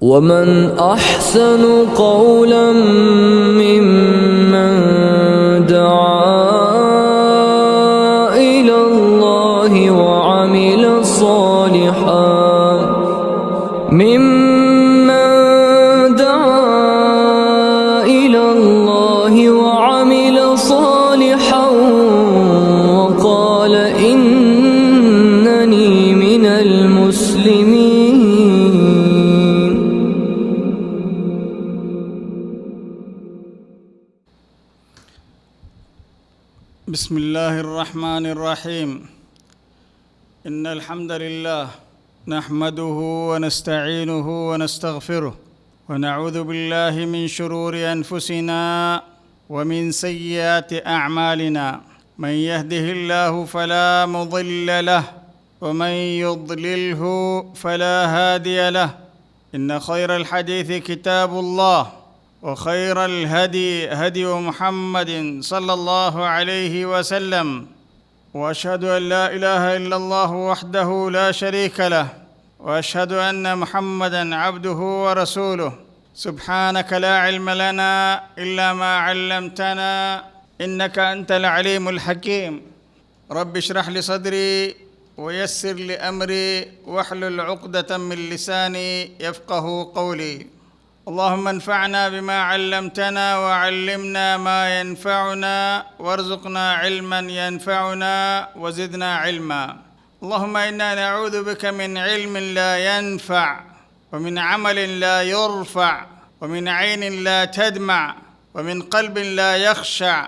ومن أحسن قولا ممن دعا إلى الله وعمل صالحا وقال إنني من المسلمين. بسم الله الرحمن الرحيم. إن الحمد لله نحمده ونستعينه ونستغفره ونعوذ بالله من شرور أنفسنا ومن سيئات أعمالنا. من يهده الله فلا مضل له ومن يضلله فلا هادي له. إن خير الحديث كتاب الله وخير الهدي هدي محمد صلى الله عليه وسلم. وأشهد أن لا إله إلا الله وحده لا شريك له وأشهد أن محمدًا عبده ورسوله. سبحانك لا علم لنا إلا ما علمتنا إنك أنت العليم الحكيم. رب اشرح لي صدري ويسر لي أمري واحلل عقدة من لساني يفقه قولي. اللهم انفعنا بما علمتنا وعلمنا ما ينفعنا وارزقنا علما ينفعنا وزدنا علما. اللهم إنا نعوذ بك من علم لا ينفع ومن عمل لا يرفع ومن عين لا تدمع ومن قلب لا يخشع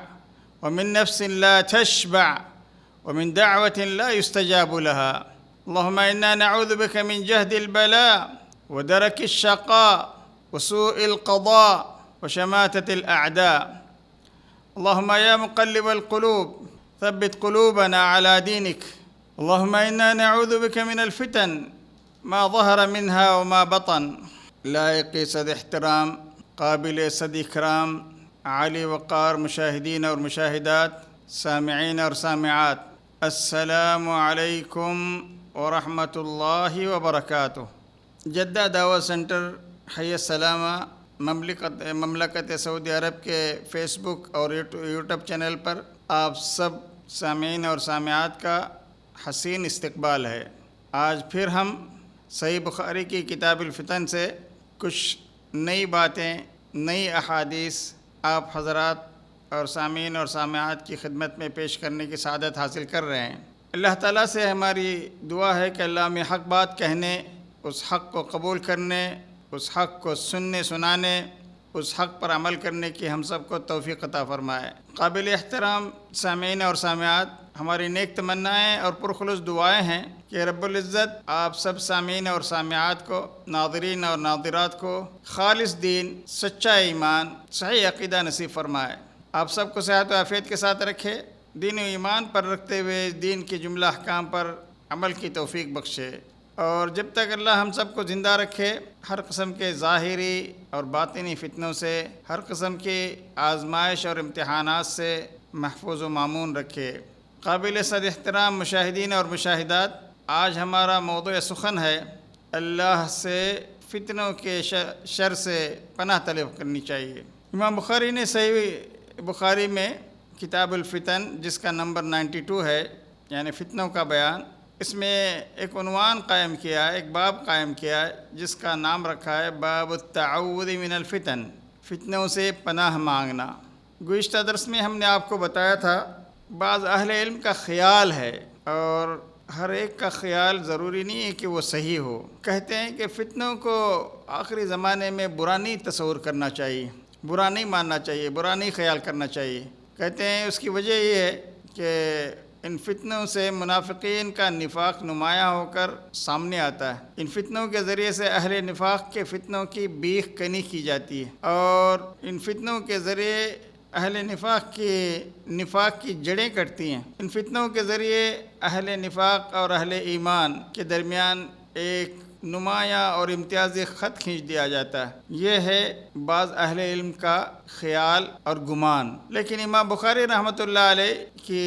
ومن نفس لا تشبع ومن دعوة لا يستجاب لها. اللهم إنا نعوذ بك من جهد البلاء ودرك الشقاء وسوء القضاء وشماتة الأعداء. اللهم يا مقلب القلوب ثبت قلوبنا على دينك. اللهم إنا نعوذ بك من الفتن ما ظهر منها وما بطن. لائق صد احترام قابل صد اکرام عالی وقار مشاہدین اور مشاہدات سامعین اور سامعات، السلام علیکم ورحمۃ اللہ وبرکاتہ۔ جدہ دعوت سینٹر حی السلامہ مملکت سعودی عرب کے فیس بک اور یوٹیوب چینل پر آپ سب سامعین اور سامعات کا حسین استقبال ہے۔ آج پھر ہم صحیح بخاری کی کتاب الفتن سے کچھ نئی باتیں، نئی احادیث آپ حضرات اور سامعین اور سامعات کی خدمت میں پیش کرنے کی سعادت حاصل کر رہے ہیں۔ اللہ تعالیٰ سے ہماری دعا ہے کہ اللہ ہمیں حق بات کہنے، اس حق کو قبول کرنے، اس حق کو سننے سنانے، اس حق پر عمل کرنے کی ہم سب کو توفیق عطا فرمائے۔ قابل احترام سامعین اور سامعات، ہماری نیک تمنائیں اور پرخلوص دعائیں ہیں کہ رب العزت آپ سب سامعین اور سامعات کو، ناظرین اور ناظرات کو خالص دین، سچا ایمان، صحیح عقیدہ نصیب فرمائے۔ آپ سب کو صحت و عافیت کے ساتھ رکھے، دین و ایمان پر رکھتے ہوئے دین کے جملہ احکام پر عمل کی توفیق بخشے، اور جب تک اللہ ہم سب کو زندہ رکھے ہر قسم کے ظاہری اور باطنی فتنوں سے، ہر قسم کی آزمائش اور امتحانات سے محفوظ و مامون رکھے۔ قابل صد احترام مشاہدین اور مشاہدات، آج ہمارا موضوع سخن ہے اللہ سے فتنوں کے شر سے پناہ طلب کرنی چاہیے۔ امام بخاری نے صحیح بخاری میں کتاب الفتن جس کا نمبر 92 ہے، یعنی فتنوں کا بیان، اس میں ایک عنوان قائم کیا ہے، ایک باب قائم کیا ہے جس کا نام رکھا ہے باب التعوذ من الفتن، فتنوں سے پناہ مانگنا۔ گزشتہ درس میں ہم نے آپ کو بتایا تھا بعض اہل علم کا خیال ہے، اور ہر ایک کا خیال ضروری نہیں ہے کہ وہ صحیح ہو۔ کہتے ہیں کہ فتنوں کو آخری زمانے میں برا نہیں تصور کرنا چاہیے، برا نہیں ماننا چاہیے، برا نہیں خیال کرنا چاہیے۔ کہتے ہیں اس کی وجہ یہ ہے کہ ان فتنوں سے منافقین کا نفاق نمایاں ہو کر سامنے آتا ہے۔ ان فتنوں کے ذریعے سے اہل نفاق کے فتنوں کی بیخ کنی کی جاتی ہے، اور ان فتنوں کے ذریعے اہل نفاق کی جڑیں کٹتی ہیں۔ ان فتنوں کے ذریعے اہل نفاق اور اہل ایمان کے درمیان ایک نمایاں اور امتیازی خط کھینچ دیا جاتا ہے۔ یہ ہے بعض اہل علم کا خیال اور گمان، لیکن امام بخاری رحمۃ اللہ علیہ کی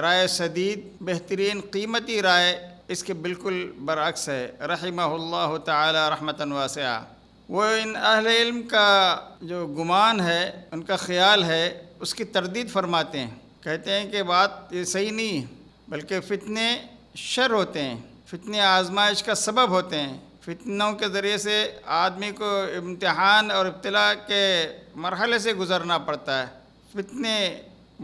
رائے سدید، بہترین قیمتی رائے اس کے بالکل برعکس ہے، رحمہ اللہ تعالی رحمۃ واسعہ۔ وہ ان اہل علم کا جو گمان ہے، ان کا خیال ہے، اس کی تردید فرماتے ہیں، کہتے ہیں کہ بات یہ صحیح نہیں ہے، بلکہ فتنے شر ہوتے ہیں، فتنے آزمائش کا سبب ہوتے ہیں، فتنوں کے ذریعے سے آدمی کو امتحان اور ابتلاء کے مرحلے سے گزرنا پڑتا ہے۔ فتنے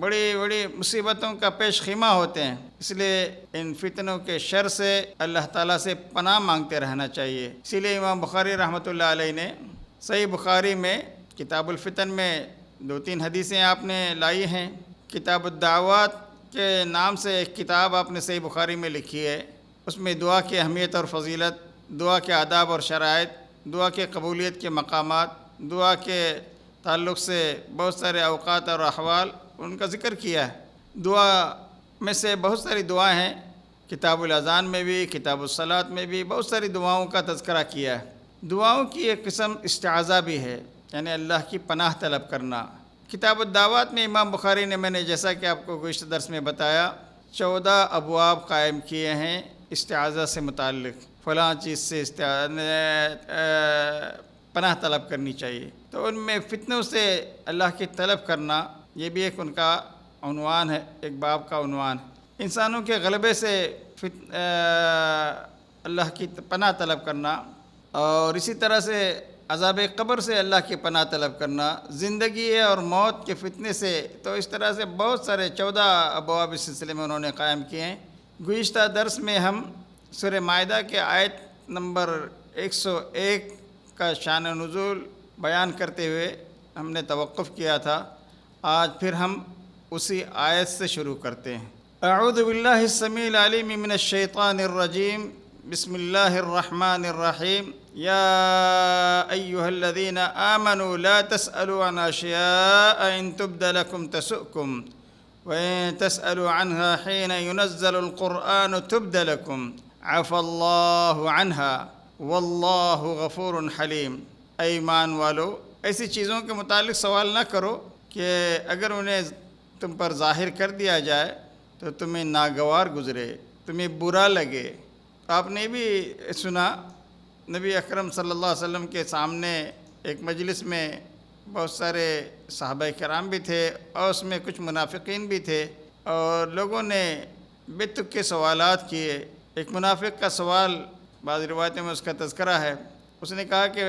بڑی بڑی مصیبتوں کا پیش خیمہ ہوتے ہیں، اس لیے ان فتنوں کے شر سے اللہ تعالیٰ سے پناہ مانگتے رہنا چاہیے۔ اسی لیے امام بخاری رحمۃ اللہ علیہ نے صحیح بخاری میں کتاب الفتن میں 2-3 حدیثیں آپ نے لائی ہیں۔ کتاب الدعوات کے نام سے ایک کتاب آپ نے صحیح بخاری میں لکھی ہے، اس میں دعا کی اہمیت اور فضیلت، دعا کے آداب اور شرائط، دعا کے قبولیت کے مقامات، دعا کے تعلق سے بہت سارے اوقات اور احوال ان کا ذکر کیا ہے۔ دعا میں سے بہت ساری دعائیں ہیں، کتاب الاذان میں بھی، کتاب الصلاۃ میں بھی بہت ساری دعاؤں کا تذکرہ کیا ہے۔ دعاؤں کی ایک قسم استعاذہ بھی ہے، یعنی اللہ کی پناہ طلب کرنا۔ کتاب الدعوات میں امام بخاری نے، میں نے جیسا کہ آپ کو گزشتہ درس میں بتایا، 14 ابواب قائم کیے ہیں استعاذہ سے متعلق، فلاں چیز سے پناہ طلب کرنی چاہیے۔ تو ان میں فتنوں سے اللہ کی طلب کرنا، یہ بھی ایک ان کا عنوان ہے، ایک باب کا عنوان ہے۔ انسانوں کے غلبے سے اللہ کی پناہ طلب کرنا، اور اسی طرح سے عذاب قبر سے اللہ کی پناہ طلب کرنا، زندگی اور موت کے فتنے سے، تو اس طرح سے بہت سارے 14 ابواب اس سلسلے میں انہوں نے قائم کیے ہیں۔ گزشتہ درس میں ہم سورہ مائدہ کے آیت نمبر 101 کا شان نزول بیان کرتے ہوئے ہم نے توقف کیا تھا۔ آج پھر ہم اسی آیت سے شروع کرتے ہیں۔ اعوذ باللہ السمیع العلیم من الشیطان الرجیم، بسم اللہ الرحمن الرحیم۔ یا ایہا الذین آمنوا لا تسألوا عن اشیاء ان تبد لکم تسؤکم وإن تسألوا عنها حين ينزل القرآن تبد لكم عفى الله عنها والله غفور حلیم۔ اے ایمان والو، ایسی چیزوں کے متعلق سوال نہ کرو کہ اگر انہیں تم پر ظاہر کر دیا جائے تو تمہیں ناگوار گزرے، تمہیں برا لگے۔ آپ نے بھی سنا، نبی اکرم صلی اللہ علیہ وسلم کے سامنے ایک مجلس میں بہت سارے صحابہ کرام بھی تھے، اور اس میں کچھ منافقین بھی تھے، اور لوگوں نے بے تک کے سوالات کیے۔ ایک منافق کا سوال، بعض روایتوں میں اس کا تذکرہ ہے، اس نے کہا کہ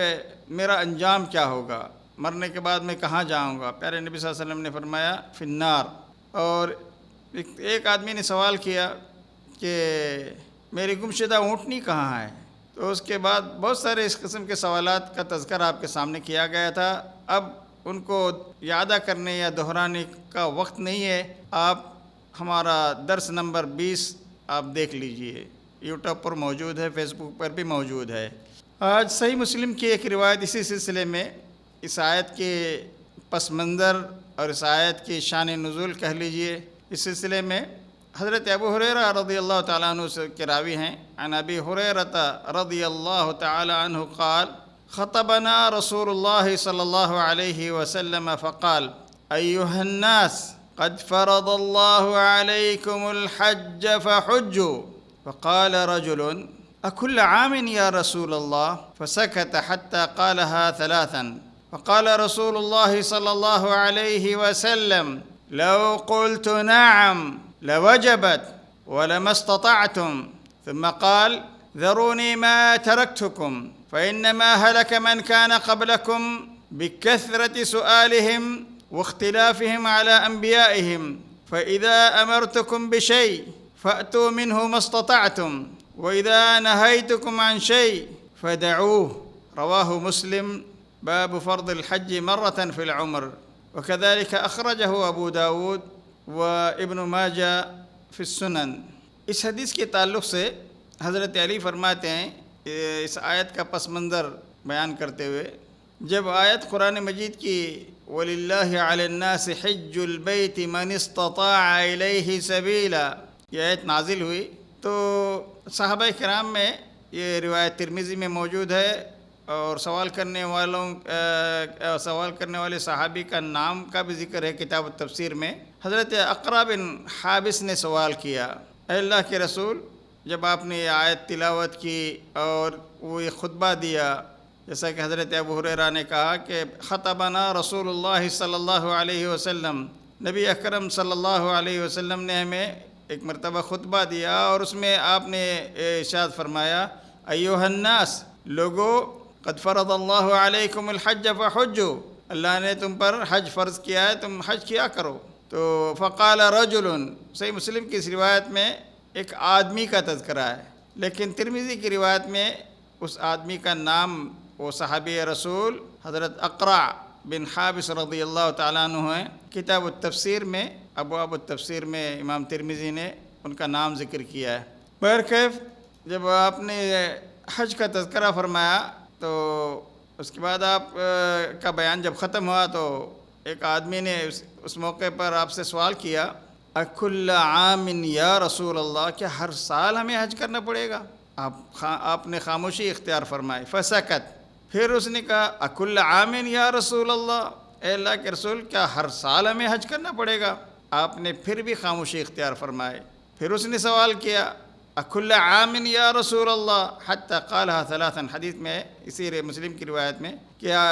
میرا انجام کیا ہوگا، مرنے کے بعد میں کہاں جاؤں گا؟ پیارے نبی صلی اللہ علیہ وسلم نے فرمایا فی النار۔ اور ایک آدمی نے سوال کیا کہ میری گمشدہ اونٹنی کہاں ہے؟ تو اس کے بعد بہت سارے اس قسم کے سوالات کا تذکرہ آپ کے سامنے کیا گیا تھا۔ اب ان کو یادہ کرنے یا دہرانے کا وقت نہیں ہے۔ آپ ہمارا درس نمبر 20 آپ دیکھ لیجئے، یوٹیوب پر موجود ہے، فیس بک پر بھی موجود ہے۔ آج صحیح مسلم کی ایک روایت اسی سلسلے میں، اس آیت کے پس منظر اور اس آیت کی شان نزول کہہ لیجئے، اس سلسلے میں حضرت ابو ہریرہ رضی اللہ تعالیٰ عنہ سے کے راوی ہیں، عن ابی ہریرہ رضی اللہ تعالیٰ عنہ قال خطبنا رسول اللہ صلی اللہ علیہ وسلم فقال ایھا الناس قد فرض اللہ علیکم الحج فحجوا فقال رجل اکل عام یا رسول اللہ فسکت حتی قالها 3 فقال رسول اللہ صلی اللہ علیہ وسلم لو قلت نعم لوجبت ولما استطعتم ثم قال ذروني ما تركتكم فإنما هلك من كان قبلكم بكثرة سؤالهم واختلافهم على أنبيائهم فإذا أمرتكم بشيء فأتوا منه ما استطعتم وإذا نهيتكم عن شيء فدعوه رواه مسلم باب فرض الحج مرة في العمر وكذلك أخرجه أبو داود وابن ماجہ فی السنن۔ اس حدیث کے تعلق سے حضرت علی فرماتے ہیں اس آیت کا پس منظر بیان کرتے ہوئے، جب آیت قرآن مجید کی وَلِلَّهِ عَلَى النَّاسِ حِجُّ الْبَيْتِ مَنِ اسْتَطَاعَ إِلَيْهِ سَبِيلًا، یہ آیت نازل ہوئی تو صحابہ کرام میں یہ روایت ترمذی میں موجود ہے، اور سوال کرنے والے صحابی کا نام کا بھی ذکر ہے کتاب التفسیر میں۔ حضرت اقرا بن حابس نے سوال کیا، اے اللہ کے رسول، جب آپ نے یہ آیت تلاوت کی اور وہ یہ خطبہ دیا جیسا کہ حضرت ابو ہریرہ نے کہا کہ خطبنا رسول اللہ صلی اللہ علیہ وسلم، نبی اکرم صلی اللہ علیہ وسلم نے ہمیں ایک مرتبہ خطبہ دیا اور اس میں آپ نے ارشاد فرمایا ایھا الناس، لوگو قد فرض اللہ علیکم الحج فحجوا، اللہ نے تم پر حج فرض کیا ہے، تم حج کیا کرو۔ تو فقال رجل، صحیح مسلم کی اس روایت میں ایک آدمی کا تذکرہ ہے، لیکن ترمذی کی روایت میں اس آدمی کا نام وہ صحابی رسول حضرت اقرع بن حابس رضی اللہ تعالیٰ عنہ ہیں۔ کتاب التفسیر میں، ابواب التفسیر میں امام ترمذی نے ان کا نام ذکر کیا ہے۔ بہرکیف جب آپ نے حج کا تذکرہ فرمایا تو اس کے بعد آپ کا بیان جب ختم ہوا تو ایک آدمی نے اس موقع پر آپ سے سوال کیا اکل عام یا رسول اللہ، کیا ہر سال ہمیں حج کرنا پڑے گا؟ آپ نے خاموشی اختیار فرمائی، فسکت، پھر اس نے کہا اکل عام یا رسول اللہ، اے اللہ کے رسول کیا ہر سال ہمیں حج کرنا پڑے گا؟ آپ نے پھر بھی خاموشی اختیار فرمائی۔ پھر اس نے سوال کیا اکل عام یا رسول اللہ، حتی قالها ثلاثا، حدیث میں اسی مسلم کی روایت میں کیا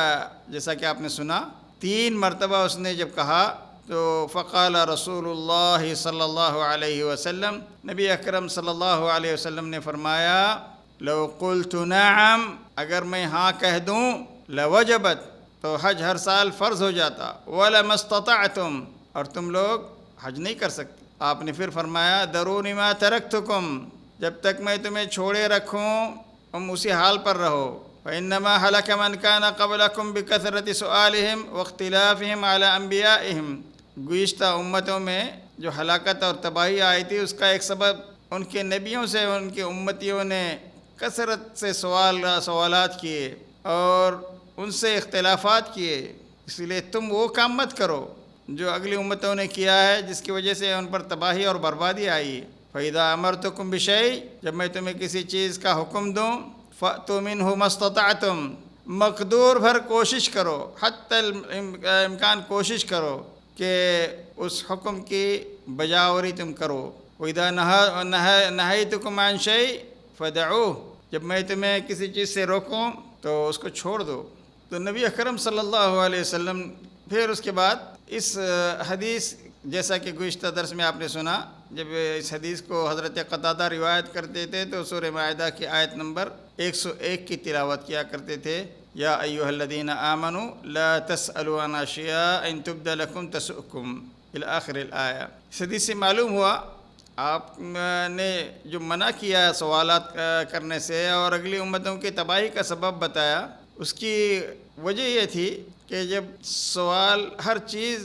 جیسا کہ آپ نے سنا 3 مرتبہ اس نے جب کہا تو فقال رسول اللہ صلی اللہ علیہ وسلم، نبی اکرم صلی اللہ علیہ وسلم نے فرمایا لو قلت نعم، اگر میں ہاں کہہ دوں لوجبت، تو حج ہر سال فرض ہو جاتا، ولما استطعتم، اور تم لوگ حج نہیں کر سکتے۔ آپ نے پھر فرمایا درونی ما ترکتکم، جب تک میں تمہیں چھوڑے رکھوں تم اسی حال پر رہو۔ فإنما هلك من كان قبلكم بكثرة سؤالهم واختلافهم على أنبيائهم، گزشتہ امتوں میں جو ہلاکت اور تباہی آئی تھی اس کا ایک سبب ان کے نبیوں سے ان کے امتیوں نے کثرت سے سوالات کیے اور ان سے اختلافات کیے، اس لیے تم وہ کام مت کرو جو اگلی امتوں نے کیا ہے جس کی وجہ سے ان پر تباہی اور بربادی آئی۔ فَإِذَا أَمَرْتُكُمْ بِشَيْءٍ، جب میں تمہیں کسی چیز کا حکم دوں، فَأْتُوا مِنْهُ مَا اسْتَطَعْتُمْ، مقدور بھر کوشش کرو، حتی امکان کوشش کرو کہ اس حکم کی بجاوری تم کرو۔ وَإِذَا نَهَيْتُكُمْ عَنْ شَيْءٍ فَدَعُوهُ، جب میں تمہیں کسی چیز سے روکوں تو اس کو چھوڑ دو۔ تو نبی اکرم صلی اللہ علیہ وسلم پھر اس کے بعد اس حدیث جیسا کہ گزشتہ درس میں آپ نے سنا، جب اس حدیث کو حضرت قتادہ روایت کرتے تھے تو سورہ مائدہ کی آیت نمبر 101 کی تلاوت کیا کرتے تھے، یا ایھا الذین آمنوا لا تسألوا عن اشیاء ان تبد لکم تسؤکم الی آخر الآیہ۔ اس حدیث سے معلوم ہوا آپ نے جو منع کیا سوالات کرنے سے اور اگلی امتوں کی تباہی کا سبب بتایا، اس کی وجہ یہ تھی کہ جب ہر چیز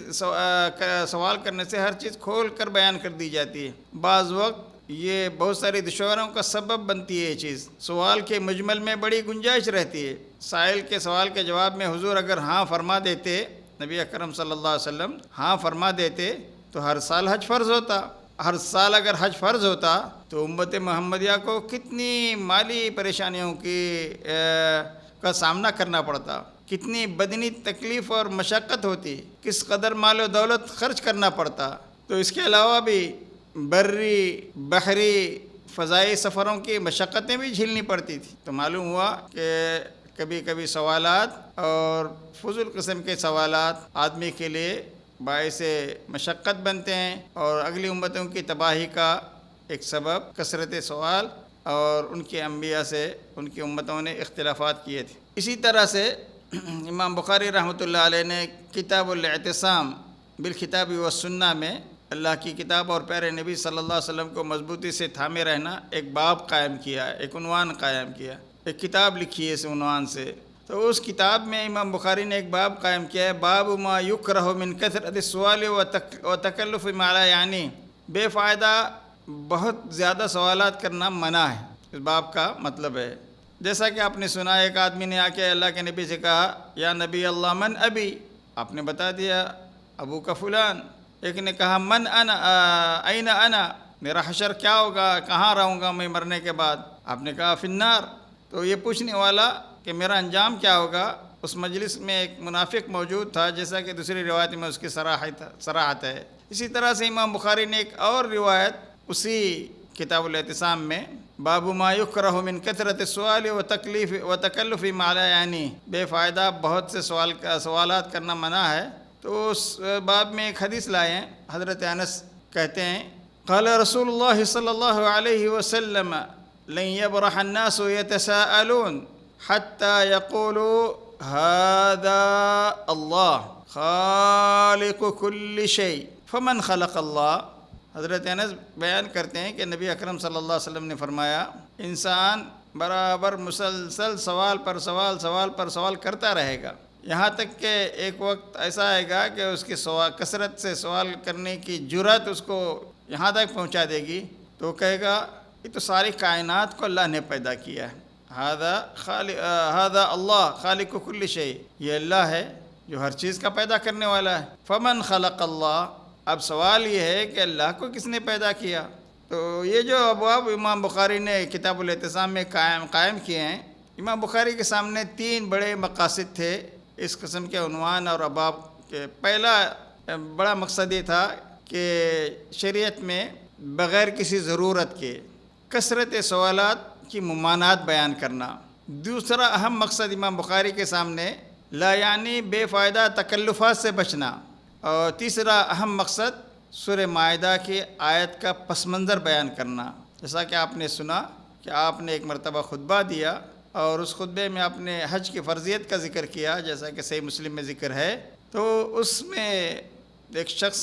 سوال کرنے سے ہر چیز کھول کر بیان کر دی جاتی ہے، بعض وقت یہ بہت ساری دشواریوں کا سبب بنتی ہے۔ یہ چیز سوال کے مجمل میں بڑی گنجائش رہتی ہے، سائل کے سوال کے جواب میں حضور اگر ہاں فرما دیتے، نبی اکرم صلی اللہ علیہ وسلم ہاں فرما دیتے تو ہر سال حج فرض ہوتا۔ ہر سال اگر حج فرض ہوتا تو امت محمدیہ کو کتنی مالی پریشانیوں کا سامنا کرنا پڑتا، کتنی بدنی تکلیف اور مشقت ہوتی، کس قدر مال و دولت خرچ کرنا پڑتا۔ تو اس کے علاوہ بھی بری بحری فضائی سفروں کی مشقتیں بھی جھیلنی پڑتی تھی۔ تو معلوم ہوا کہ کبھی کبھی سوالات اور فضول قسم کے سوالات آدمی کے لیے باعث مشقت بنتے ہیں اور اگلی امتوں کی تباہی کا ایک سبب کثرت سوال اور ان کے انبیاء سے ان کی امتوں نے اختلافات کیے تھے۔ اسی طرح سے امام بخاری رحمۃ اللہ علیہ نے کتاب الاعتصام بالکتاب والسنہ میں اللہ کی کتاب اور پیارے نبی صلی اللہ علیہ وسلم کو مضبوطی سے تھامے رہنا ایک باب قائم کیا، ایک عنوان قائم کیا، ایک کتاب لکھی ہے اس عنوان سے۔ تو اس کتاب میں امام بخاری نے ایک باب قائم کیا ہے، باب ما یکرہ من کثرت السؤال وتکلف ما لا یعنی، بے فائدہ بہت زیادہ سوالات کرنا منع ہے، اس باب کا مطلب ہے۔ جیسا کہ آپ نے سنا ایک آدمی نے آ کے اللہ کے نبی سے کہا یا نبی اللہ من ابی، آپ نے بتا دیا ابو کا فلان۔ ایک نے کہا من انا این انا، میرا حشر کیا ہوگا، کہاں رہوں گا میں مرنے کے بعد؟ آپ نے کہا فی النار۔ تو یہ پوچھنے والا کہ میرا انجام کیا ہوگا، اس مجلس میں ایک منافق موجود تھا، جیسا کہ دوسری روایت میں اس کی صراحت ہے۔ اسی طرح سے امام بخاری نے ایک اور روایت اسی کتاب الاعتصام میں باب ما یکرہ من کثرت السؤال و تکلف ما لا یعنی، بے فائدہ بہت سے سوالات کرنا منع ہے۔ تو اس باب میں ایک حدیث لائے ہیں، حضرت انس کہتے ہیں قال رسول اللہ صلی اللہ علیہ وسلم لن یبرح الناس یتساءلون حتی یقولوا هذا اللہ خالق کل شیء فمن خلق اللہ۔ حضرت انس بیان کرتے ہیں کہ نبی اکرم صلی اللہ علیہ وسلم نے فرمایا انسان برابر مسلسل سوال پر سوال کرتا رہے گا، یہاں تک کہ ایک وقت ایسا آئے گا کہ اس کی کثرت سے سوال کرنے کی جرأت اس کو یہاں تک پہنچا دے گی، تو کہے گا یہ تو ساری کائنات کو اللہ نے پیدا کیا ہے، ہذا اللہ خالق کل شیء، یہ اللہ ہے جو ہر چیز کا پیدا کرنے والا ہے۔ فمن خلق اللہ، اب سوال یہ ہے کہ اللہ کو کس نے پیدا کیا؟ تو یہ جو ابواب امام بخاری نے کتاب الاعتصام میں قائم کیے ہیں، امام بخاری کے سامنے 3 بڑے مقاصد تھے اس قسم کے عنوان اور ابواب کے۔ پہلا بڑا مقصد یہ تھا کہ شریعت میں بغیر کسی ضرورت کے کثرت سوالات کی ممانعت بیان کرنا۔ دوسرا اہم مقصد امام بخاری کے سامنے لا یعنی بے فائدہ تکلفات سے بچنا، اور تیسرا اہم مقصد سورہ مائدہ کی آیت کا پس منظر بیان کرنا۔ جیسا کہ آپ نے سنا کہ آپ نے ایک مرتبہ خطبہ دیا اور اس خطبے میں آپ نے حج کی فرضیت کا ذکر کیا، جیسا کہ صحیح مسلم میں ذکر ہے۔ تو اس میں ایک شخص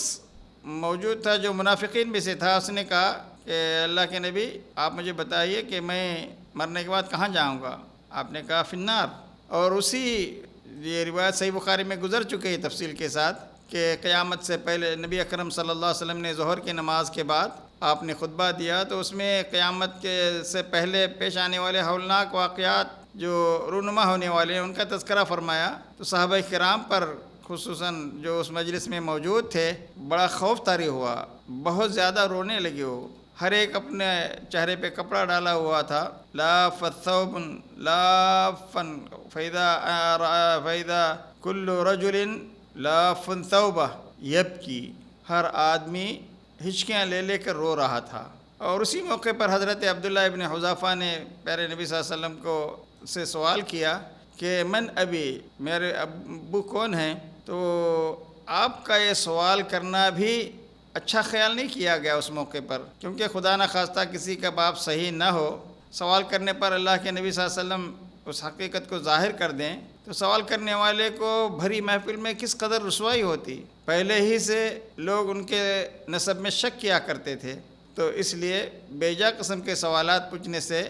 موجود تھا جو منافقین میں سے تھا، اس نے کہا کہ اللہ کے نبی آپ مجھے بتائیے کہ میں مرنے کے بعد کہاں جاؤں گا؟ آپ نے کہا فی النار۔ اور اسی یہ روایت صحیح بخاری میں گزر چکی ہے تفصیل کے ساتھ کہ قیامت سے پہلے نبی اکرم صلی اللہ علیہ وسلم نے ظہر کی نماز کے بعد آپ نے خطبہ دیا، تو اس میں قیامت سے پہلے پیش آنے والے ہولناک واقعات جو رونما ہونے والے ہیں ان کا تذکرہ فرمایا۔ تو صحابہ کرام پر خصوصاً جو اس مجلس میں موجود تھے بڑا خوف طاری ہوا، بہت زیادہ رونے لگے ہو، ہر ایک اپنے چہرے پہ کپڑا ڈالا ہوا تھا۔ لاف الثوب لافا فإذا كل رجل لاف ثوبہ یبکی، ہر آدمی ہچکیاں لے کر رو رہا تھا۔ اور اسی موقع پر حضرت عبداللہ ابن حذافہ نے پیارے نبی صلی اللہ علیہ وسلم کو سے سوال کیا کہ من ابی، میرے ابو کون ہیں؟ تو آپ کا یہ سوال کرنا بھی اچھا خیال نہیں کیا گیا اس موقع پر، کیونکہ خدا نہ خواستہ کسی کا باپ صحیح نہ ہو، سوال کرنے پر اللہ کے نبی صلی اللہ علیہ وسلم اس حقیقت کو ظاہر کر دیں تو سوال کرنے والے کو بھری محفل میں کس قدر رسوائی ہوتی۔ پہلے ہی سے لوگ ان کے نسب میں شک کیا کرتے تھے، تو اس لیے بیجا قسم کے سوالات پوچھنے سے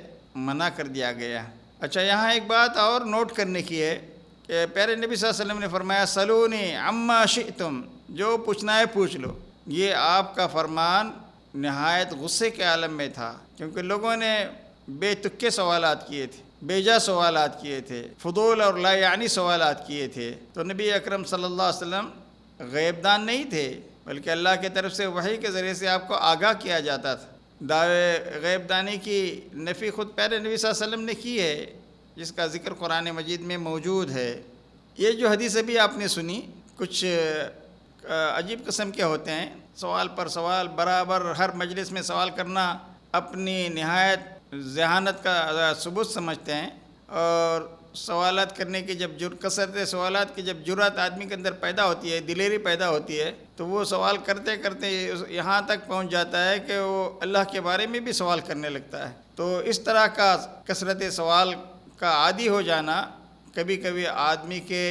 منع کر دیا گیا۔ اچھا، یہاں ایک بات اور نوٹ کرنے کی ہے کہ پیارے نبی صلی اللہ علیہ وسلم نے فرمایا سلونی عما شئتم، جو پوچھنا ہے پوچھ لو۔ یہ آپ کا فرمان نہایت غصے کے عالم میں تھا، کیونکہ لوگوں نے بے تکے سوالات کیے تھے، بیجا سوالات کیے تھے، فضول اور لا یعنی سوالات کیے تھے۔ تو نبی اکرم صلی اللہ علیہ وسلم غیب دان نہیں تھے، بلکہ اللہ کی طرف سے وحی کے ذریعے سے آپ کو آگاہ کیا جاتا تھا۔ دعوے غیب دانی کی نفی خود پیارے نبی صلی اللہ علیہ وسلم نے کی ہے، جس کا ذکر قرآن مجید میں موجود ہے۔ یہ جو حدیث ابھی آپ نے سنی کچھ عجیب قسم کے ہوتے ہیں، سوال پر سوال برابر ہر مجلس میں سوال کرنا اپنی نہایت ذہانت کا ثبوت سمجھتے ہیں، اور سوالات کرنے کی جب کثرت سوالات کی جب جرأت آدمی کے اندر پیدا ہوتی ہے، دلیری پیدا ہوتی ہے، تو وہ سوال کرتے کرتے یہاں تک پہنچ جاتا ہے کہ وہ اللہ کے بارے میں بھی سوال کرنے لگتا ہے۔ تو اس طرح کا کثرت سوال کا عادی ہو جانا کبھی کبھی آدمی کے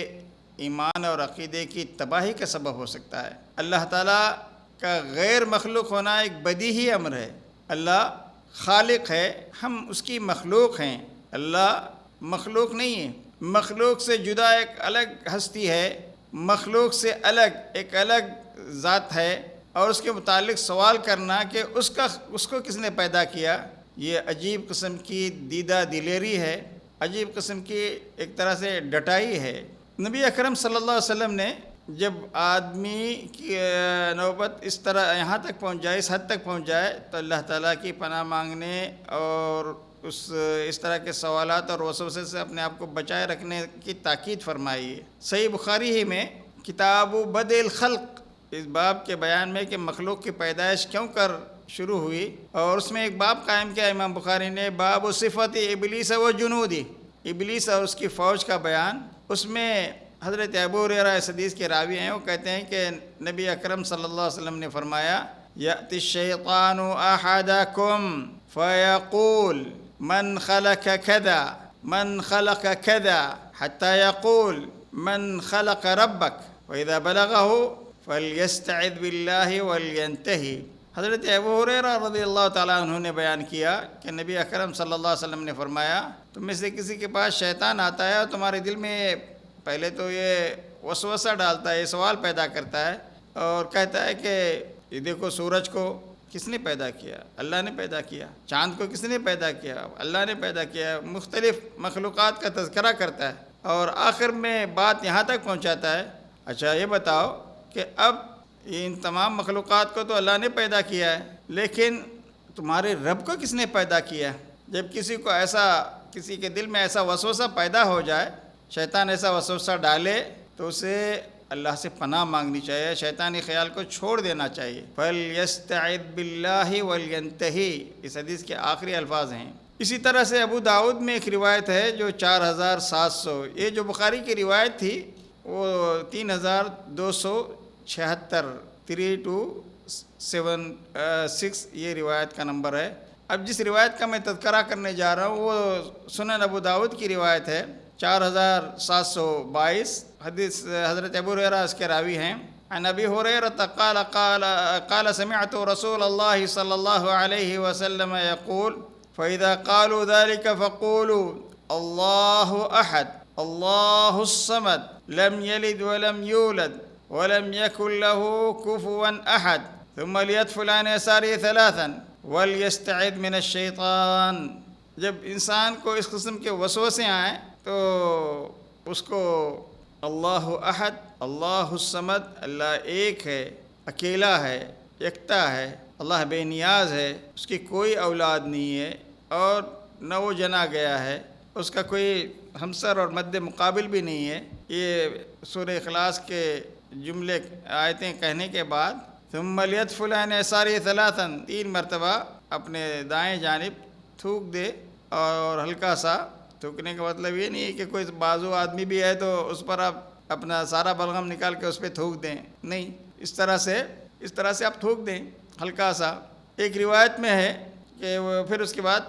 ایمان اور عقیدے کی تباہی کا سبب ہو سکتا ہے۔ اللہ تعالیٰ کا غیر مخلوق ہونا ایک بدیہی امر ہے۔ اللہ خالق ہے، ہم اس کی مخلوق ہیں۔ اللہ مخلوق نہیں ہے، مخلوق سے جدا ایک الگ ہستی ہے، مخلوق سے الگ ایک الگ ذات ہے، اور اس کے متعلق سوال کرنا کہ اس کو کس نے پیدا کیا، یہ عجیب قسم کی دیدہ دلیری ہے، عجیب قسم کی ایک طرح سے ڈٹائی ہے۔ نبی اکرم صلی اللہ علیہ وسلم نے جب آدمی کی نوبت اس طرح یہاں تک پہنچ جائے، اس حد تک پہنچ جائے، تو اللہ تعالیٰ کی پناہ مانگنے اور اس طرح کے سوالات اور وسوسے سے اپنے آپ کو بچائے رکھنے کی تاکید فرمائی ہے۔ صحیح بخاری ہی میں کتاب بدء الخلق اس باب کے بیان میں کہ مخلوق کی پیدائش کیوں کر شروع ہوئی اور اس میں ایک باب قائم کیا امام بخاری نے، باب صفت ابلیس و جنودی، ابلیس اور اس کی فوج کا بیان۔ اس میں حضرت ابو ہریرہ اس حدیث کے راوی ہیں، وہ کہتے ہیں کہ نبی اکرم صلی اللہ علیہ وسلم نے فرمایا، یأتی الشیطان احدکم فیقول من خلق کذا من خلق کذا حتی یقول من خلق ربک وإذا بلغه فلیستعذ باللہ ولینتہی۔ حضرت ابو ہریرہ رضی اللہ تعالیٰ عنہ نے بیان کیا کہ نبی اکرم صلی اللہ علیہ وسلم نے فرمایا، تم میں سے کسی کے پاس شیطان آتا ہے اور تمہارے دل میں پہلے تو یہ وسوسہ ڈالتا ہے، یہ سوال پیدا کرتا ہے اور کہتا ہے کہ یہ دیکھو سورج کو کس نے پیدا کیا؟ اللہ نے پیدا کیا۔ چاند کو کس نے پیدا کیا؟ اللہ نے پیدا کیا۔ مختلف مخلوقات کا تذکرہ کرتا ہے اور آخر میں بات یہاں تک پہنچاتا ہے، اچھا یہ بتاؤ کہ اب ان تمام مخلوقات کو تو اللہ نے پیدا کیا ہے، لیکن تمہارے رب کو کس نے پیدا کیا؟ جب کسی کے دل میں ایسا وسوسہ پیدا ہو جائے، شیطان ایسا وسوسہ ڈالے، تو اسے اللہ سے پناہ مانگنی چاہیے، شیطانی خیال کو چھوڑ دینا چاہیے۔ فَلْيَسْتَعِذْ بِاللَّهِ وَلْيَنْتَهِ، اس حدیث کے آخری الفاظ ہیں۔ اسی طرح سے ابو داؤد میں ایک روایت ہے جو 4700، یہ جو بخاری کی روایت تھی وہ 3276، 3276 یہ روایت کا نمبر ہے۔ اب جس روایت کا میں تذکرہ کرنے جا رہا ہوں وہ سنن ابو داؤد کی روایت ہے، 4722 حدیث حضرت ابو ہریرہ اس کے راوی ہیں۔ عن ابی ہریرہ قال سمعت رسول اللہ صلی اللہ علیہ وسلم یقول فإذا قالوا ذلك فقولوا اللہ احد اللہ الصمد لم یلد ولم یولد ولم یکن له کفوا احد ثم لیدفل عن یساره ثلاثا ولیستعذ من الشیطان۔ جب انسان کو اس قسم کے وسوسے آئیں تو اس کو اللہ احد، اللہ الصمد، اللہ ایک ہے، اکیلا ہے، یکتا ہے، اللہ بے نیاز ہے، اس کی کوئی اولاد نہیں ہے اور نہ وہ جنا گیا ہے، اس کا کوئی ہمسر اور مد مقابل بھی نہیں ہے۔ یہ سورہ اخلاص کے جملے آیتیں کہنے کے بعد ثم لیدفل عن یسارہ ثلاثا، 3 مرتبہ اپنے دائیں جانب تھوک دے، اور ہلکا سا تھوکنے کا مطلب یہ نہیں ہے کہ کوئی بازو آدمی بھی ہے تو اس پر آپ اپنا سارا بلغم نکال کے اس پہ تھوک دیں، نہیں، اس طرح سے آپ تھوک دیں ہلکا سا۔ ایک روایت میں ہے کہ پھر اس کے بعد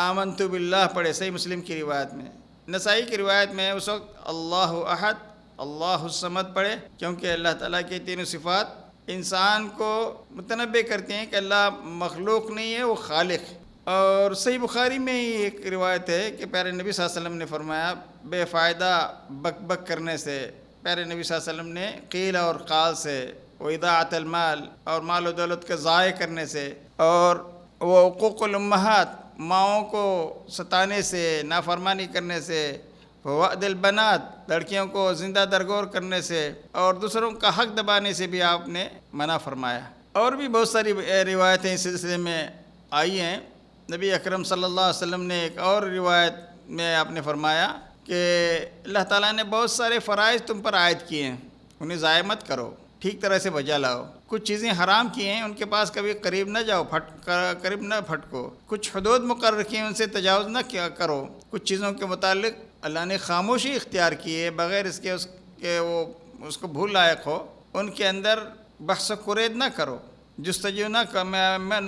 آمنت باللہ پڑھے، صحیح مسلم کی روایت میں۔ نسائی کی روایت میں اس وقت اللہ احد اللہ الصمد پڑھے، کیونکہ اللہ تعالیٰ کی تینوں صفات انسان کو متنبع کرتے ہیں کہ اللہ مخلوق نہیں ہے، وہ خالق ہے۔ اور صحیح بخاری میں ہی ایک روایت ہے کہ پیارے نبی صلی اللہ علیہ وسلم نے فرمایا، بے فائدہ بک بک کرنے سے، پیارے نبی صلی اللہ علیہ وسلم نے قیل اور قال سے، وَإِضَاعَةَ المال، اور مال و دولت کا ضائع کرنے سے، اور وہ حقوق الامہات، ماؤں کو ستانے سے، نافرمانی کرنے سے، وعد البنات، لڑکیوں کو زندہ درگور کرنے سے، اور دوسروں کا حق دبانے سے بھی آپ نے منع فرمایا۔ اور بھی بہت ساری روایتیں اس سلسلے میں آئی ہیں۔ نبی اکرم صلی اللہ علیہ وسلم نے ایک اور روایت میں آپ نے فرمایا کہ اللہ تعالیٰ نے بہت سارے فرائض تم پر عائد کیے ہیں، انہیں ضائع مت کرو، ٹھیک طرح سے بجا لاؤ۔ کچھ چیزیں حرام کی ہیں، ان کے پاس کبھی قریب نہ جاؤ، قریب نہ پھٹکو۔ کچھ حدود مقرر کی ہیں، ان سے تجاوز نہ کرو۔ کچھ چیزوں کے متعلق اللہ نے خاموشی اختیار کی ہے بغیر اس کے کہ وہ اس کو بھول لائق ہو، ان کے اندر بحث و کرید نہ کرو، جستجو نہ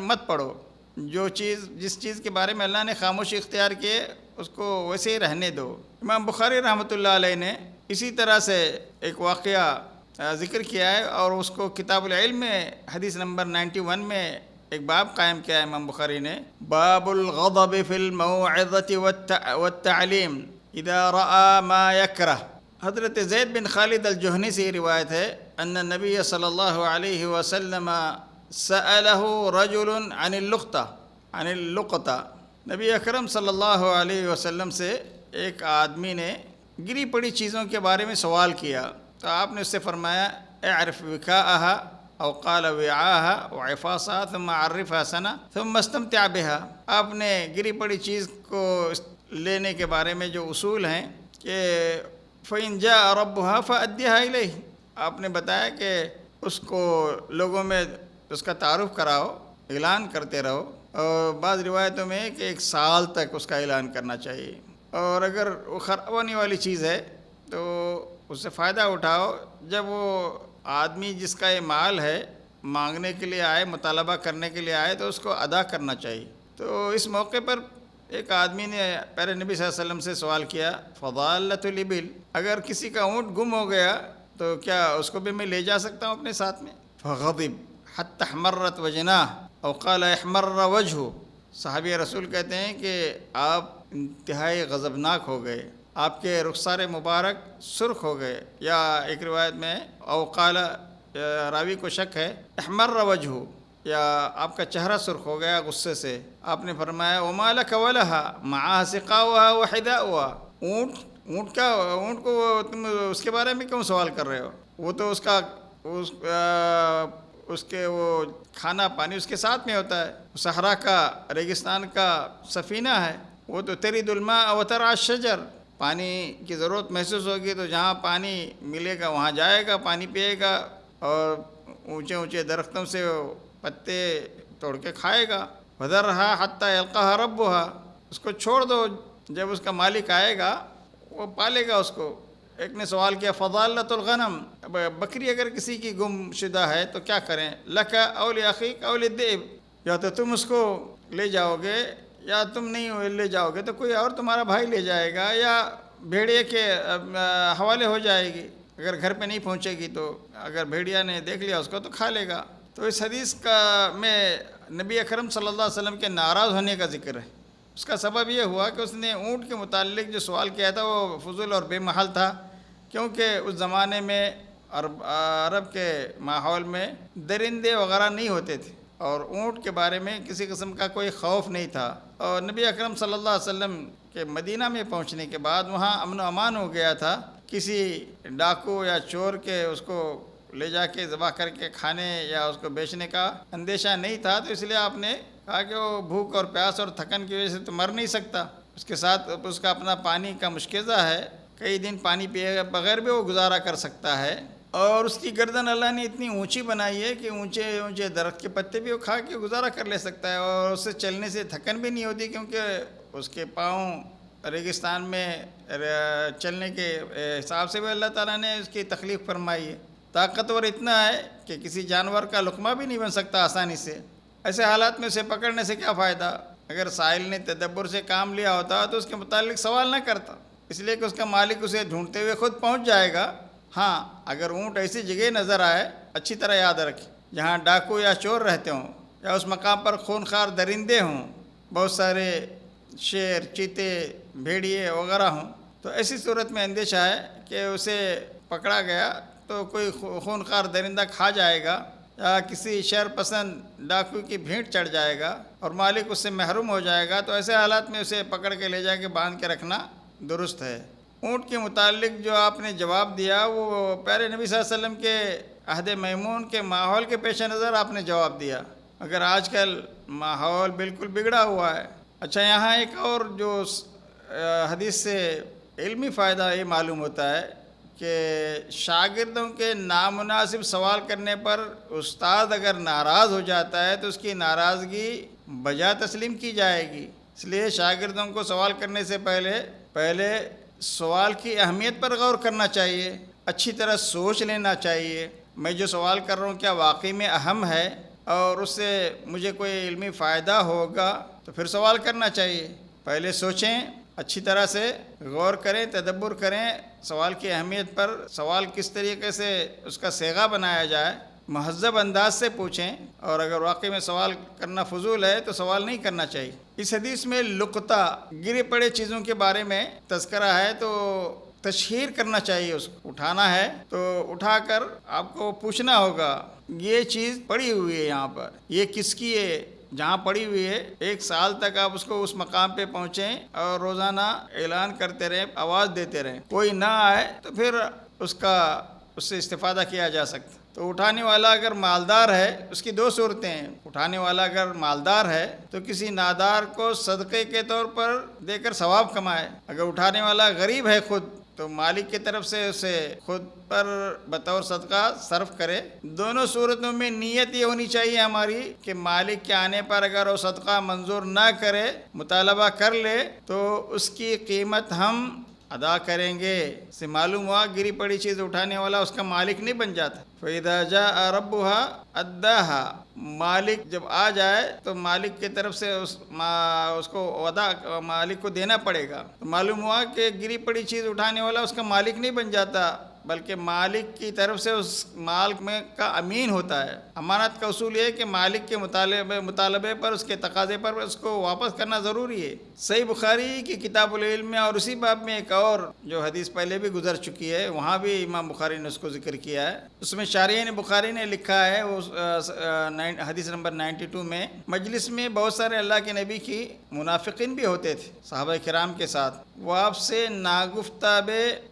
مت پڑھو۔ جس چیز کے بارے میں اللہ نے خاموشی اختیار کی ہے اس کو ویسے ہی رہنے دو۔ امام بخاری رحمۃ اللہ علیہ نے اسی طرح سے ایک واقعہ ذکر کیا ہے اور اس کو کتاب العلم میں حدیث نمبر 91 میں ایک باب قائم کیا ہے امام بخاری نے، باب الغضب فی الموعظۃ والتعلیم اذا رأى ما یکرہ۔ حضرت زید بن خالد الجہنی سے یہ روایت ہے، ان النبی صلی اللہ علیہ وسلم سألہ رجل عن اللقطہ، نبی اکرم صلی اللہ علیہ وسلم سے ایک آدمی نے گری پڑی چیزوں کے بارے میں سوال کیا، تو آپ نے اس سے فرمایا اعرف وکاءها او قال وعاءها وعفاصها ثم عرفها سنہ ثم استمتع بها۔ آپ نے گری پڑی چیز کو لینے کے بارے میں جو اصول ہیں کہ فإن جاء ربها فأديها إليه، آپ نے بتایا کہ اس کو لوگوں میں اس کا تعارف کراؤ اعلان کرتے رہو، اور بعض روایتوں میں کہ 1 سال تک اس کا اعلان کرنا چاہیے، اور اگر وہ خراب ہونے والی چیز ہے تو اس سے فائدہ اٹھاؤ۔ جب وہ آدمی جس کا یہ مال ہے مانگنے کے لیے آئے، مطالبہ کرنے کے لیے آئے، تو اس کو ادا کرنا چاہیے۔ تو اس موقع پر ایک آدمی نے پیارے نبی صلی اللہ علیہ وسلم سے سوال کیا، فضالۃ الابل، اگر کسی کا اونٹ گم ہو گیا تو کیا اس کو بھی میں لے جا سکتا ہوں اپنے ساتھ میں؟ فغضب حتی احمرت وجناہ او قال احمر وجہہ، صحابی رسول کہتے ہیں کہ آپ انتہائی غضبناک ہو گئے، آپ کے رخسار مبارک سرخ ہو گئے، یا ایک روایت میں او قال، راوی کو شک ہے، احمر وجہہ، یا آپ کا چہرہ سرخ ہو گیا غصے سے۔ آپ نے فرمایا وما لک ولہا معها سقاؤها وحداؤها، اونٹ کو تم اس کے بارے میں کیوں سوال کر رہے ہو؟ وہ تو اس کے وہ کھانا پانی اس کے ساتھ میں ہوتا ہے، صحرا کا، ریگستان کا سفینہ ہے، وہ تو ترید الماء وترعى الشجر، پانی کی ضرورت محسوس ہوگی تو جہاں پانی ملے گا وہاں جائے گا، پانی پیے گا، اور اونچے اونچے درختوں سے پتے توڑ کے کھائے گا۔ وذرھا حتی یلقاها ربھا، اس کو چھوڑ دو، جب اس کا مالک آئے گا وہ پالے گا اس کو۔ ایک نے سوال کیا فضالۃ الغنم، بکری اگر کسی کی گم شدہ ہے تو کیا کریں؟ لک او لاخیک او للذئب، یا تو تم اس کو لے جاؤ گے یا تم نہیں لے جاؤ گے تو کوئی اور تمہارا بھائی لے جائے گا، یا بھیڑیے کے حوالے ہو جائے گی، اگر گھر پہ نہیں پہنچے گی تو اگر بھیڑیا نے دیکھ لیا اس کو تو کھا لے گا۔ تو اس حدیث میں نبی اکرم صلی اللہ علیہ وسلم کے ناراض ہونے کا ذکر ہے۔ اس کا سبب یہ ہوا کہ اس نے اونٹ کے متعلق جو سوال کیا تھا وہ فضول اور بے محل تھا، کیونکہ اس زمانے میں عرب کے ماحول میں درندے وغیرہ نہیں ہوتے تھے، اور اونٹ کے بارے میں کسی قسم کا کوئی خوف نہیں تھا۔ اور نبی اکرم صلی اللہ علیہ وسلم کے مدینہ میں پہنچنے کے بعد وہاں امن و امان ہو گیا تھا، کسی ڈاکو یا چور کے اس کو لے جا کے ذبح کر کے کھانے یا اس کو بیچنے کا اندیشہ نہیں تھا، تو اس لیے آپ نے کہا کہ وہ بھوک اور پیاس اور تھکن کی وجہ سے تو مر نہیں سکتا، اس کے ساتھ اس کا اپنا پانی کا مشکزہ ہے، کئی دن پانی پیے بغیر بھی وہ گزارا کر سکتا ہے، اور اس کی گردن اللہ نے اتنی اونچی بنائی ہے کہ اونچے اونچے درخت کے پتے بھی وہ کھا کے گزارا کر لے سکتا ہے، اور اس سے چلنے سے تھکن بھی نہیں ہوتی، کیونکہ اس کے پاؤں ریگستان میں چلنے کے حساب سے بھی اللہ تعالیٰ نے اس کی تخلیق فرمائی ہے۔ طاقتور اتنا ہے کہ کسی جانور کا لقمہ بھی نہیں بن سکتا آسانی سے۔ ایسے حالات میں اسے پکڑنے سے کیا فائدہ؟ اگر سائل نے تدبر سے کام لیا ہوتا تو اس کے متعلق سوال نہ کرتا، اس لیے کہ اس کا مالک اسے ڈھونڈتے ہوئے خود پہنچ جائے گا۔ ہاں، اگر اونٹ ایسی جگہ نظر آئے، اچھی طرح یاد رکھیں، جہاں ڈاکو یا چور رہتے ہوں، یا اس مقام پر خونخوار درندے ہوں، بہت سارے شیر، چیتے، بھیڑیے وغیرہ ہوں، تو ایسی صورت میں اندیشہ ہے کہ اسے پکڑا گیا تو کوئی خونخوار درندہ کھا جائے گا، یا کسی شر پسند ڈاکو کی بھیڑ چڑھ جائے گا اور مالک اس سے محروم ہو جائے گا، تو ایسے حالات میں اسے پکڑ کے لے جا کے باندھ کے رکھنا درست ہے۔ اونٹ کے متعلق جو آپ نے جواب دیا وہ پیارے نبی صلی اللہ علیہ وسلم کے عہد میمون کے ماحول کے پیش نظر آپ نے جواب دیا، اگر آج کل ماحول بالکل بگڑا ہوا ہے۔ اچھا، یہاں ایک اور جو حدیث سے علمی فائدہ یہ معلوم ہوتا ہے کہ شاگردوں کے نامناسب سوال کرنے پر استاد اگر ناراض ہو جاتا ہے تو اس کی ناراضگی بجا تسلیم کی جائے گی، اس لیے شاگردوں کو سوال کرنے سے پہلے سوال کی اہمیت پر غور کرنا چاہیے، اچھی طرح سوچ لینا چاہیے، میں جو سوال کر رہا ہوں کیا واقعی میں اہم ہے اور اس سے مجھے کوئی علمی فائدہ ہوگا، تو پھر سوال کرنا چاہیے۔ پہلے سوچیں، اچھی طرح سے غور کریں، تدبر کریں سوال کی اہمیت پر، سوال کس طریقے سے اس کا صیغہ بنایا جائے، مہذب انداز سے پوچھیں، اور اگر واقعی میں سوال کرنا فضول ہے تو سوال نہیں کرنا چاہیے۔ اس حدیث میں لقطہ، گرے پڑے چیزوں کے بارے میں تذکرہ ہے، تو تشہیر کرنا چاہیے، اس کو اٹھانا ہے تو اٹھا کر آپ کو پوچھنا ہوگا یہ چیز پڑی ہوئی ہے یہاں پر، یہ کس کی ہے، جہاں پڑی ہوئی ہے 1 سال تک آپ اس کو اس مقام پہ پہنچیں اور روزانہ اعلان کرتے رہیں، آواز دیتے رہیں، کوئی نہ آئے تو پھر اس سے استفادہ کیا جا سکتا۔ تو اٹھانے والا اگر مالدار ہے، اس کی 2 صورتیں ہیں، اٹھانے والا اگر مالدار ہے تو کسی نادار کو صدقے کے طور پر دے کر ثواب کمائے، اگر اٹھانے والا غریب ہے خود تو مالک کی طرف سے اسے خود پر بطور صدقہ صرف کرے۔ دونوں صورتوں میں نیت یہ ہونی چاہیے ہماری کہ مالک کے آنے پر اگر وہ صدقہ منظور نہ کرے، مطالبہ کر لے، تو اس کی قیمت ہم ادا کریں گے۔ سے معلوم ہوا گری پڑی چیز اٹھانے والا اس کا مالک نہیں بن جاتا۔ فَإِذَا جَاءَ رَبُّهَا أَدَّاهَا، مالک جب آ جائے تو مالک کی طرف سے اس کو مالک کو دینا پڑے گا۔ تو معلوم ہوا کہ گری پڑی چیز اٹھانے والا اس کا مالک نہیں بن جاتا، بلکہ مالک کی طرف سے اس مال میں کا امین ہوتا ہے۔ امانت کا اصول یہ ہے کہ مالک کے مطالبے پر، اس کے تقاضے پر اس کو واپس کرنا ضروری ہے۔ صحیح بخاری کی کتاب العلم میں اور اسی باب میں ایک اور جو حدیث پہلے بھی گزر چکی ہے، وہاں بھی امام بخاری نے اس کو ذکر کیا ہے۔ اس میں شارحین بخاری نے لکھا ہے، حدیث نمبر 92 میں، مجلس میں بہت سارے اللہ کے نبی کی منافقین بھی ہوتے تھے صحابہ کرام کے ساتھ۔ وہ آپ سے ناگفتہ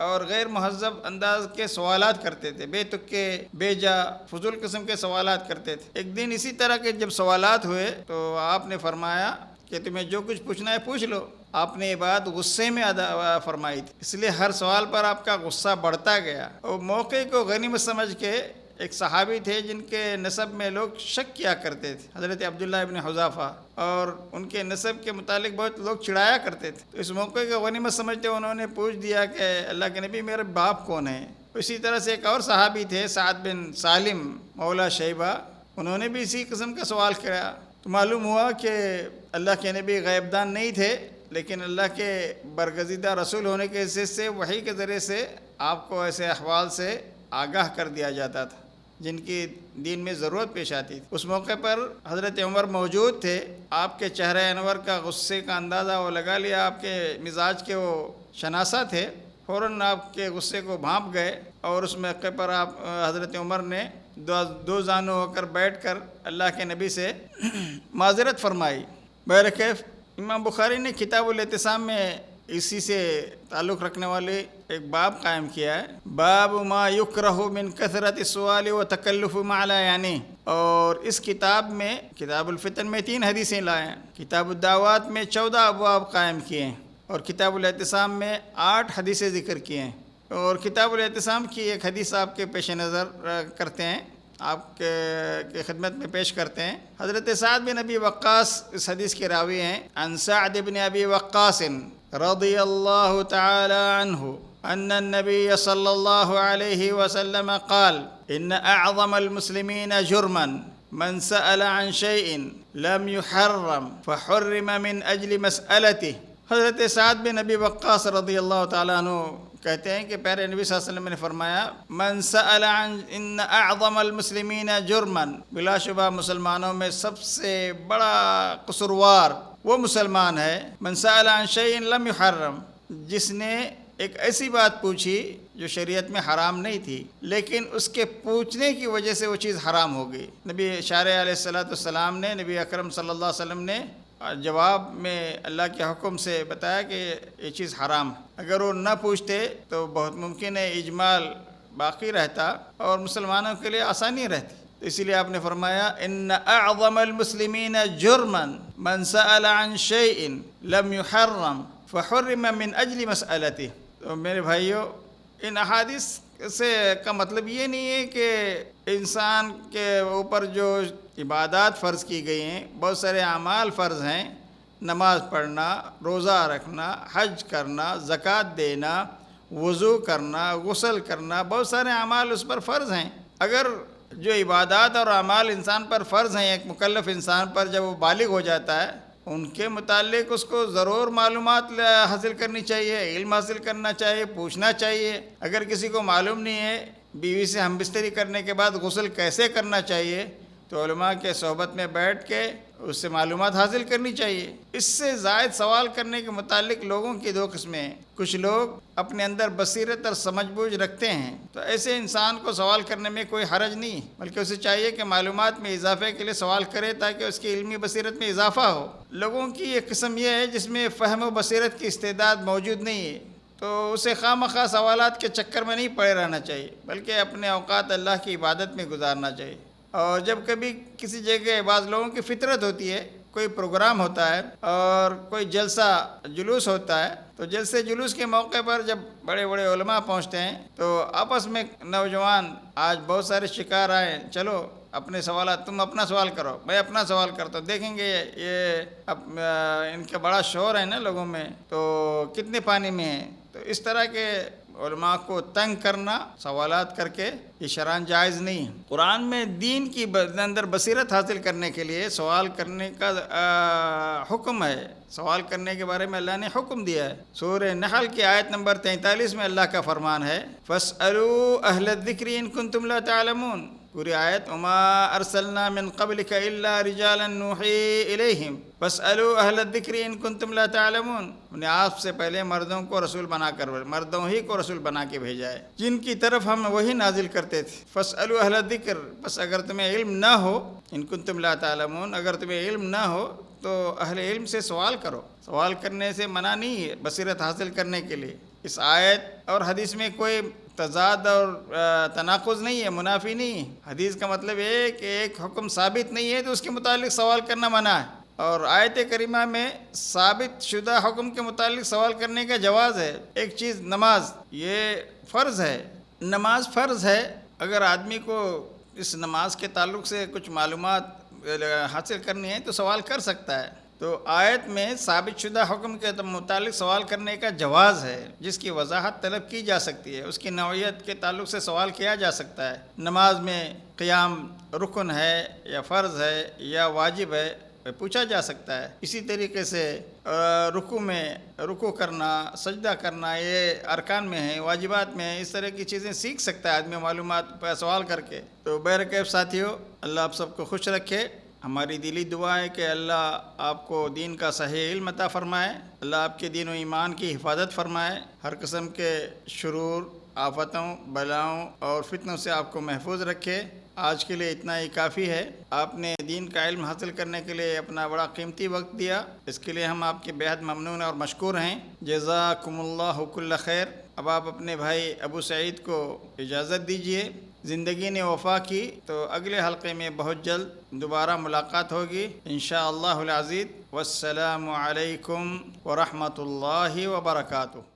اور غیر مہذب انداز کے سوالات کرتے تھے، بے تکے، بے جا، فضول قسم کے سوالات کرتے تھے۔ ایک دن اسی طرح کے جب سوالات ہوئے تو آپ نے فرمایا کہ تمہیں جو کچھ پوچھنا ہے پوچھ لو۔ آپ نے یہ بات غصے میں فرمائی تھی، اس لیے ہر سوال پر آپ کا غصہ بڑھتا گیا۔ اور موقع کو غنیمت سمجھ کے ایک صحابی تھے جن کے نسب میں لوگ شک کیا کرتے تھے، حضرت عبداللہ ابن حذافہ، اور ان کے نسب کے متعلق بہت لوگ چڑھایا کرتے تھے۔ تو اس موقع کو غنیمت سمجھتے انہوں نے پوچھ دیا کہ اللہ کے نبی میرے باپ کون ہیں؟ اسی طرح سے ایک اور صحابی تھے سعد بن سالم مولا شیبہ، انہوں نے بھی اسی قسم کا سوال کیا۔ تو معلوم ہوا کہ اللہ کے نبی غیب دان نہیں تھے، لیکن اللہ کے برگزیدہ رسول ہونے کے حیثیت سے وحی کے ذریعے سے آپ کو ایسے احوال سے آگاہ کر دیا جاتا تھا جن کی دین میں ضرورت پیش آتی تھی۔ اس موقع پر حضرت عمر موجود تھے، آپ کے چہرہ انور کا غصے کا اندازہ وہ لگا لیا، آپ کے مزاج کے وہ شناسہ تھے، فوراً آپ کے غصے کو بھانپ گئے، اور اس موقع پر آپ حضرت عمر نے دو زانو ہو کر بیٹھ کر اللہ کے نبی سے معذرت فرمائی۔ بہرکیف امام بخاری نے کتاب الاعتصام میں اسی سے تعلق رکھنے والے ایک باب قائم کیا ہے، باب ما یکرہ من کثرت السؤال و تکلف ما لا یعنی، اور اس کتاب میں کتاب الفتن میں 3 حدیثیں لائے ہیں، کتاب الدعوات میں 14 ابواب قائم کیے ہیں، اور کتاب الاعتصام میں 8 حدیثیں ذکر کیے ہیں۔ اور کتاب الاعتصام کی ایک حدیث آپ کے پیش نظر کرتے ہیں، آپ کے خدمت میں پیش کرتے ہیں۔ حضرت سعد بن ابی وقاص اس حدیث کے راوی ہیں۔ عن سعد بن ابی وقاص رضی اللہ تعالی عنہ ان النبی صلی اللہ علیہ وسلم قال ان اعظم المسلمین جرما من سأل عن شيء لم يحرم فحرم من اجل مسألته۔ حضرت سعد بن ابی وقاص رضی اللہ تعالیٰ عنہ کہتے ہیں کہ پیارے نبی صلی اللہ علیہ وسلم نے فرمایا، من سأل عن ان اعظم المسلمین جرما، بلا شبہ مسلمانوں میں سب سے بڑا قصوروار وہ مسلمان ہے، من سأل عن شيء لم يحرم، جس نے ایک ایسی بات پوچھی جو شریعت میں حرام نہیں تھی، لیکن اس کے پوچھنے کی وجہ سے وہ چیز حرام ہو گئی۔ نبی شارع علیہ السلام نے، نبی اکرم صلی اللہ علیہ وسلم نے جواب میں اللہ کے حکم سے بتایا کہ یہ چیز حرام ہے۔ اگر وہ نہ پوچھتے تو بہت ممکن ہے اجمال باقی رہتا اور مسلمانوں کے لیے آسانی رہتی۔ اسی لیے آپ نے فرمایا ان اعظم المسلمین جرما من سأل عن شيء لم يحرم فحرم من اجل مسألته۔ تو میرے بھائیو، ان احادیث سے کا مطلب یہ نہیں ہے کہ انسان کے اوپر جو عبادات فرض کی گئی ہیں، بہت سارے اعمال فرض ہیں، نماز پڑھنا، روزہ رکھنا، حج کرنا، زکوٰۃ دینا، وضو کرنا، غسل کرنا، بہت سارے اعمال اس پر فرض ہیں۔ اگر جو عبادات اور اعمال انسان پر فرض ہیں، ایک مکلف انسان پر جب وہ بالغ ہو جاتا ہے، ان کے متعلق اس کو ضرور معلومات حاصل کرنی چاہیے، علم حاصل کرنا چاہیے، پوچھنا چاہیے۔ اگر کسی کو معلوم نہیں ہے بیوی سے ہم بستری کرنے کے بعد غسل کیسے کرنا چاہیے، تو علماء کے صحبت میں بیٹھ کے اس سے معلومات حاصل کرنی چاہیے۔ اس سے زائد سوال کرنے کے متعلق لوگوں کی 2 قسمیں ہیں۔ کچھ لوگ اپنے اندر بصیرت اور سمجھ بوجھ رکھتے ہیں، تو ایسے انسان کو سوال کرنے میں کوئی حرج نہیں، بلکہ اسے چاہیے کہ معلومات میں اضافے کے لیے سوال کرے تاکہ اس کی علمی بصیرت میں اضافہ ہو۔ لوگوں کی ایک قسم یہ ہے جس میں فہم و بصیرت کی استعداد موجود نہیں ہے، تو اسے خواہ مخواہ سوالات کے چکر میں نہیں پڑے رہنا چاہیے، بلکہ اپنے اوقات اللہ کی عبادت میں گزارنا چاہیے۔ اور جب کبھی کسی جگہ بعض لوگوں کی فطرت ہوتی ہے، کوئی پروگرام ہوتا ہے اور کوئی جلسہ جلوس ہوتا ہے تو جلسے جلوس کے موقع پر جب بڑے بڑے علماء پہنچتے ہیں تو آپس میں نوجوان آج بہت سارے شکار آئے، چلو اپنے سوالات، تم اپنا سوال کرو، میں اپنا سوال کرتا ہوں، دیکھیں گے یہ ان کا بڑا شور ہے نا لوگوں میں، تو کتنے پانی میں ہیں۔ تو اس طرح کے علماء کو تنگ کرنا سوالات کر کے یہ شرعاً جائز نہیں ہے۔ قرآن میں دین کی اندر بصیرت حاصل کرنے کے لیے سوال کرنے کا حکم ہے، سوال کرنے کے بارے میں اللہ نے حکم دیا ہے۔ سورہ نحل کی آیت نمبر 43 میں اللہ کا فرمان ہے فَاسْأَلُوا أَهْلَ الذِّكْرِ إِن كُنتُمْ لَا تَعْلَمُونَ، پوری آیت وَمَا أَرْسَلْنَا مِن قَبْلِكَ إِلَّا رِجَالًا نُوحِي إِلَيْهِمْ فَاسْأَلُوا أَهْلَ الذِّكْرِ إِن كُنتُمْ لَا تَعْلَمُونَ، ہم نے آپ سے پہلے مردوں کو رسول بنا کر، مردوں ہی کو رسول بنا کے بھیجا ہے جن کی طرف ہم وہی نازل کرتے تھے۔ فَاسْأَلُوا أَهْلَ الذِّكْرِ، بس اگر تمہیں علم نہ ہو، إِن كُنتُمْ لَا تَعْلَمُونَ، اگر تمہیں علم نہ ہو تو اہل علم سے سوال کرو۔ سوال کرنے سے منع نہیں ہے بصیرت حاصل کرنے کے لیے۔ اس آیت اور حدیث میں کوئی تضاد اور تناقض نہیں ہے، منافی نہیں ہے۔ حدیث کا مطلب یہ ہے کہ ایک حکم ثابت نہیں ہے تو اس کے متعلق سوال کرنا منع ہے، اور آیت کریمہ میں ثابت شدہ حکم کے متعلق سوال کرنے کا جواز ہے۔ ایک چیز نماز، یہ فرض ہے، نماز فرض ہے، اگر آدمی کو اس نماز کے تعلق سے کچھ معلومات حاصل کرنی ہے تو سوال کر سکتا ہے۔ تو آیت میں ثابت شدہ حکم کے متعلق سوال کرنے کا جواز ہے، جس کی وضاحت طلب کی جا سکتی ہے، اس کی نوعیت کے تعلق سے سوال کیا جا سکتا ہے۔ نماز میں قیام رکن ہے یا فرض ہے یا واجب ہے، پوچھا جا سکتا ہے۔ اسی طریقے سے رکوع میں رکوع کرنا، سجدہ کرنا، یہ ارکان میں ہے، واجبات میں ہے، اس طرح کی چیزیں سیکھ سکتا ہے آدمی معلومات پر سوال کر کے۔ تو بہرکیف ساتھیو، اللہ آپ سب کو خوش رکھے۔ ہماری دلی دعا ہے کہ اللہ آپ کو دین کا صحیح علم عطا فرمائے، اللہ آپ کے دین و ایمان کی حفاظت فرمائے، ہر قسم کے شرور، آفتوں، بلاؤں اور فتنوں سے آپ کو محفوظ رکھے۔ آج کے لیے اتنا ہی کافی ہے۔ آپ نے دین کا علم حاصل کرنے کے لیے اپنا بڑا قیمتی وقت دیا، اس کے لیے ہم آپ کے بے حد ممنون اور مشکور ہیں۔ جزاکم اللہ کل خیر۔ اب آپ اپنے بھائی ابو سعید کو اجازت دیجیے۔ زندگی نے وفا کی تو اگلے حلقے میں بہت جلد دوبارہ ملاقات ہوگی انشاءاللہ العزیز۔ والسلام علیکم ورحمۃ اللہ وبرکاتہ۔